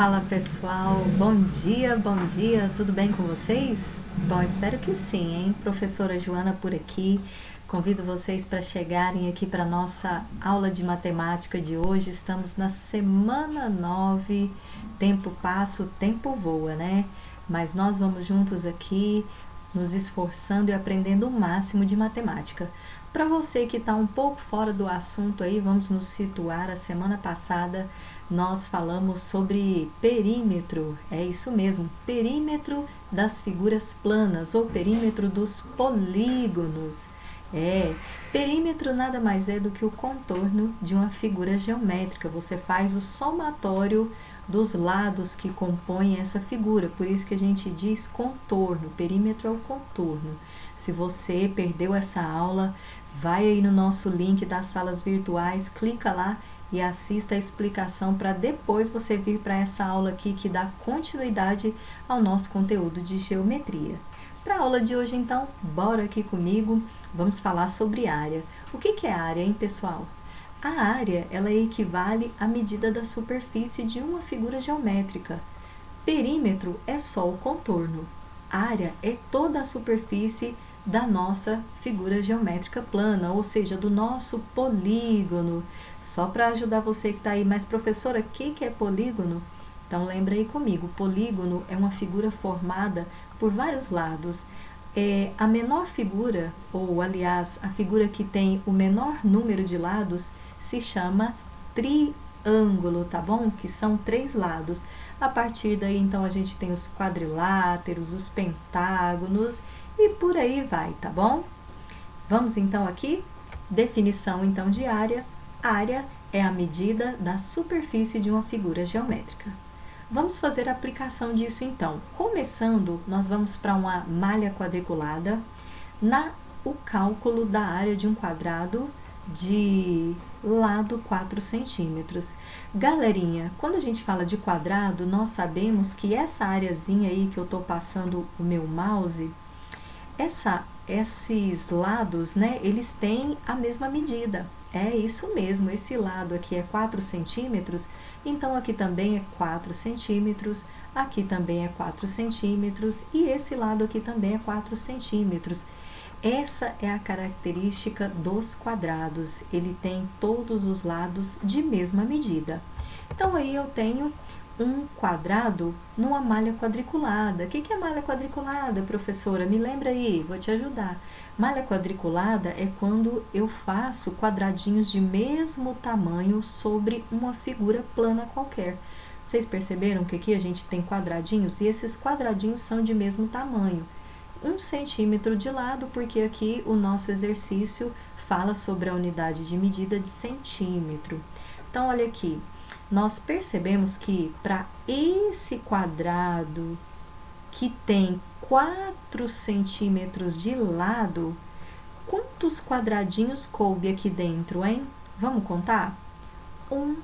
Fala pessoal, bom dia, tudo bem com vocês? Bom, espero que sim, hein? Professora Joana por aqui, convido vocês para chegarem aqui para a nossa aula de matemática de hoje. Estamos na semana 9, tempo passa, o tempo voa, né? Mas nós vamos juntos aqui, nos esforçando e aprendendo o máximo de matemática. Para você que está um pouco fora do assunto aí, vamos nos situar. A semana passada nós falamos sobre perímetro, é isso mesmo, perímetro das figuras planas ou perímetro dos polígonos. Perímetro nada mais é do que o contorno de uma figura geométrica. Você faz o somatório dos lados que compõem essa figura, por isso que a gente diz contorno, perímetro é o contorno. Se você perdeu essa aula, vai aí no nosso link das salas virtuais, clica lá e assista a explicação para depois você vir para essa aula aqui que dá continuidade ao nosso conteúdo de geometria. Para a aula de hoje, então, bora aqui comigo, vamos falar sobre área. O que é área, hein, pessoal? A área, ela equivale à medida da superfície de uma figura geométrica. Perímetro é só o contorno. Área é toda a superfície da nossa figura geométrica plana, ou seja, do nosso polígono. Só para ajudar você que está aí, mas professora, o que é polígono? Então lembra aí comigo, polígono é uma figura formada por vários lados. A menor figura, ou aliás, a figura que tem o menor número de lados, se chama triângulo, tá bom? Que são 3 lados. A partir daí, então, a gente tem os quadriláteros, os pentágonos e por aí vai, tá bom? Vamos então aqui, definição então de área. Área é a medida da superfície de uma figura geométrica. Vamos fazer a aplicação disso então. Começando, nós vamos para uma malha quadriculada. O cálculo da área de um quadrado de lado 4 centímetros. Galerinha, quando a gente fala de quadrado, nós sabemos que essa areazinha aí que eu estou passando o meu mouse, esses lados, né, eles têm a mesma medida. É isso mesmo, esse lado aqui é 4 centímetros, então aqui também é 4 centímetros, aqui também é 4 centímetros e esse lado aqui também é 4 centímetros. Essa é a característica dos quadrados, ele tem todos os lados de mesma medida. Então aí eu tenho um quadrado numa malha quadriculada. O que é malha quadriculada, professora? Me lembra aí, vou te ajudar. Malha quadriculada é quando eu faço quadradinhos de mesmo tamanho sobre uma figura plana qualquer. Vocês perceberam que aqui a gente tem quadradinhos e esses quadradinhos são de mesmo tamanho. 1 centímetro de lado, porque aqui o nosso exercício fala sobre a unidade de medida de centímetro. Então, olha aqui, nós percebemos que para esse quadrado que tem 4 centímetros de lado, quantos quadradinhos coube aqui dentro, hein? Vamos contar? 1,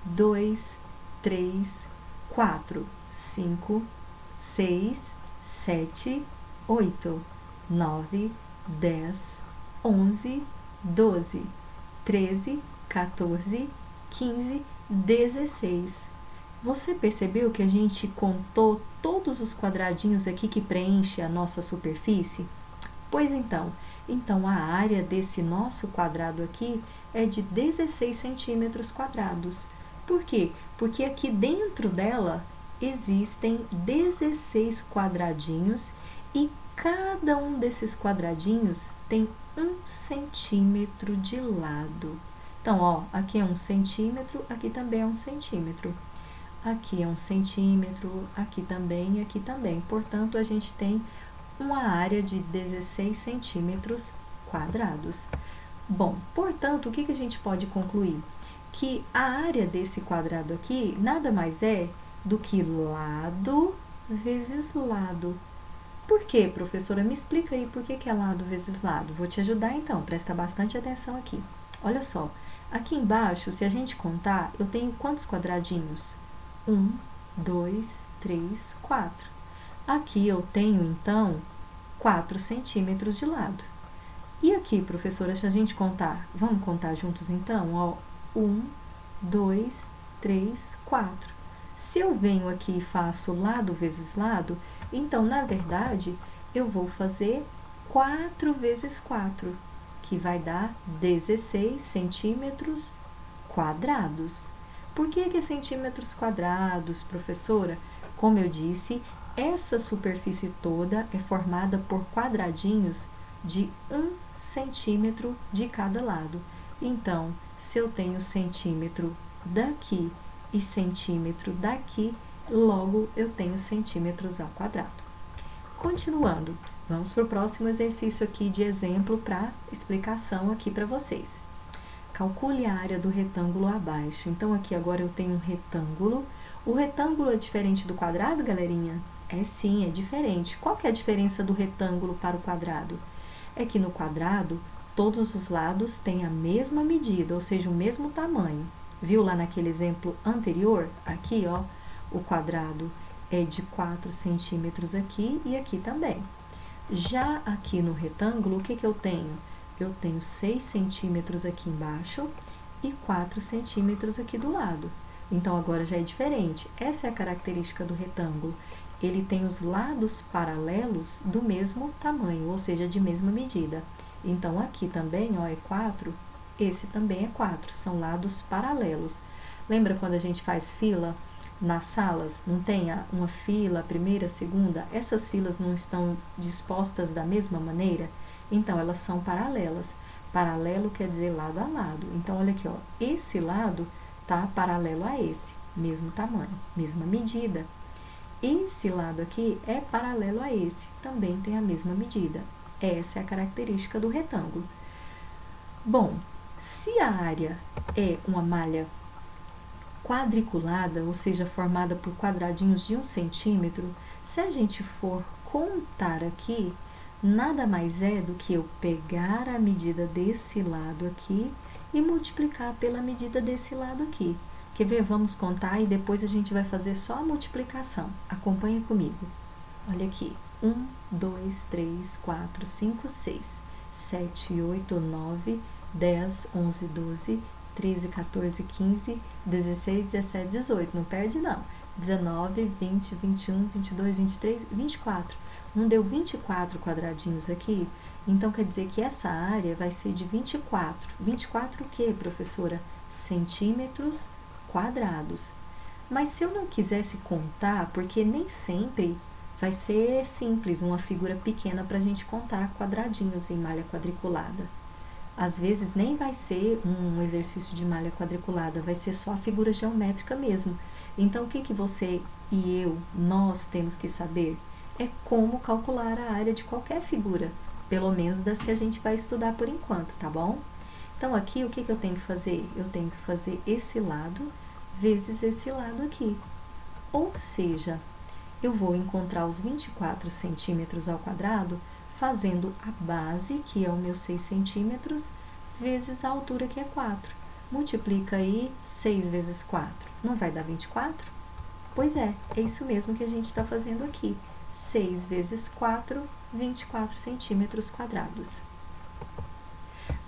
2, 3, 4, 5, 6, 7, 8, 9, 10, 11, 12, 13, 14, 15, 16. Você percebeu que a gente contou todos os quadradinhos aqui que preenche a nossa superfície? Pois então, a área desse nosso quadrado aqui é de 16 centímetros quadrados. Por quê? Porque aqui dentro dela existem 16 quadradinhos e cada um desses quadradinhos tem 1 centímetro de lado. Então, ó, aqui é 1 centímetro, aqui também é 1 centímetro. Aqui é 1 centímetro, aqui também e aqui também. Portanto, a gente tem uma área de 16 centímetros quadrados. Bom, portanto, o que a gente pode concluir? Que a área desse quadrado aqui nada mais é do que lado vezes lado. Por quê, professora? Me explica aí por que é lado vezes lado. Vou te ajudar então, presta bastante atenção aqui. Olha só, aqui embaixo, se a gente contar, eu tenho quantos quadradinhos? 1, 2, 3, 4. Aqui eu tenho, então, 4 centímetros de lado. E aqui, professora, se a gente contar, vamos contar juntos então? Ó, 1, 2, 3, 4. Se eu venho aqui e faço lado vezes lado, então, na verdade, eu vou fazer 4 vezes 4, que vai dar 16 centímetros quadrados. Por que centímetros quadrados, professora? Como eu disse, essa superfície toda é formada por quadradinhos de 1 centímetro de cada lado. Então, se eu tenho centímetro daqui e centímetro daqui, logo eu tenho centímetros ao quadrado. Continuando, vamos para o próximo exercício aqui de exemplo para explicação aqui para vocês. Calcule a área do retângulo abaixo. Então, aqui agora eu tenho um retângulo. O retângulo é diferente do quadrado, galerinha? É sim, é diferente. Qual que é a diferença do retângulo para o quadrado? É que no quadrado, todos os lados têm a mesma medida, ou seja, o mesmo tamanho. Viu lá naquele exemplo anterior? Aqui, ó, o quadrado é de 4 centímetros aqui e aqui também. Já aqui no retângulo, o que eu tenho? Eu tenho 6 centímetros aqui embaixo e 4 centímetros aqui do lado. Então, agora já é diferente. Essa é a característica do retângulo. Ele tem os lados paralelos do mesmo tamanho, ou seja, de mesma medida. Então, aqui também, ó, é 4, esse também é 4, são lados paralelos. Lembra quando a gente faz fila nas salas? Não tem uma fila, primeira, segunda? Essas filas não estão dispostas da mesma maneira? Então, elas são paralelas. Paralelo quer dizer lado a lado. Então, olha aqui, ó, esse lado tá paralelo a esse, mesmo tamanho, mesma medida. Esse lado aqui é paralelo a esse, também tem a mesma medida. Essa é a característica do retângulo. Bom, se a área é uma malha quadriculada, ou seja, formada por quadradinhos de 1 centímetro, se a gente for contar aqui, nada mais é do que eu pegar a medida desse lado aqui e multiplicar pela medida desse lado aqui. Quer ver? Vamos contar e depois a gente vai fazer só a multiplicação. Acompanha comigo. Olha aqui. 1, 2, 3, 4, 5, 6, 7, 8, 9, 10, 11, 12, 13, 14, 15, 16, 17, 18. Não perde, não. 19, 20, 21, 22, 23, 24. Não deu 24 quadradinhos aqui? Então, quer dizer que essa área vai ser de 24. 24 o quê, professora? Centímetros quadrados. Mas se eu não quisesse contar, porque nem sempre vai ser simples, uma figura pequena para a gente contar quadradinhos em malha quadriculada. Às vezes nem vai ser um exercício de malha quadriculada, vai ser só a figura geométrica mesmo. Então, o que você e eu, nós temos que saber? É como calcular a área de qualquer figura, pelo menos das que a gente vai estudar por enquanto, tá bom? Então, aqui, o que eu tenho que fazer? Eu tenho que fazer esse lado vezes esse lado aqui. Ou seja, eu vou encontrar os 24 centímetros ao quadrado fazendo a base, que é o meu 6 centímetros, vezes a altura, que é 4. Multiplica aí 6 vezes 4. Não vai dar 24? Pois é isso mesmo que a gente está fazendo aqui. 6 vezes 4, 24 centímetros quadrados.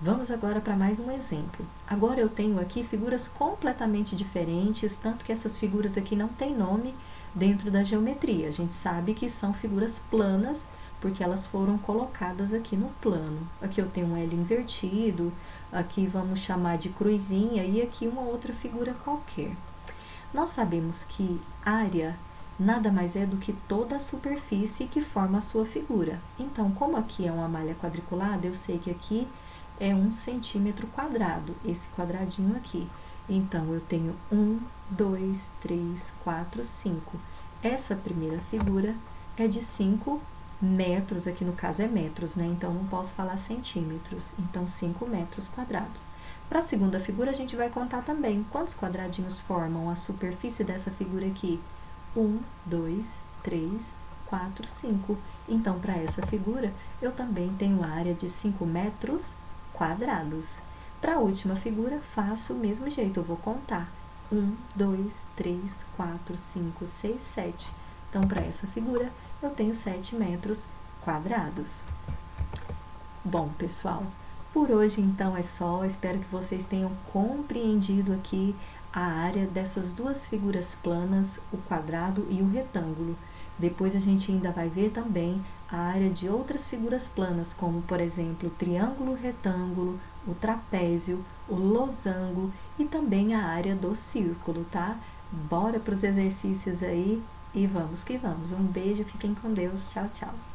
Vamos agora para mais um exemplo. Agora eu tenho aqui figuras completamente diferentes, tanto que essas figuras aqui não têm nome dentro da geometria. A gente sabe que são figuras planas, porque elas foram colocadas aqui no plano. Aqui eu tenho um L invertido, aqui vamos chamar de cruzinha e aqui uma outra figura qualquer. Nós sabemos que área nada mais é do que toda a superfície que forma a sua figura. Então, como aqui é uma malha quadriculada, eu sei que aqui é 1 centímetro quadrado, esse quadradinho aqui. Então, eu tenho 1, 2, 3, 4, 5. Essa primeira figura é de 5 metros, aqui no caso é metros, né? Então, não posso falar centímetros. Então, 5 metros quadrados. Para a segunda figura, a gente vai contar também quantos quadradinhos formam a superfície dessa figura aqui. 1, 2, 3, 4, 5. Então, para essa figura, eu também tenho área de 5 metros quadrados. Para a última figura, faço o mesmo jeito, eu vou contar. 1, 2, 3, 4, 5, 6, 7. Então, para essa figura, eu tenho 7 metros quadrados. Bom, pessoal, por hoje então é só. Espero que vocês tenham compreendido aqui a área dessas duas figuras planas, o quadrado e o retângulo. Depois a gente ainda vai ver também a área de outras figuras planas, como por exemplo o triângulo retângulo, o trapézio, o losango e também a área do círculo, tá? Bora para os exercícios aí e vamos que vamos. Um beijo, fiquem com Deus. Tchau, tchau.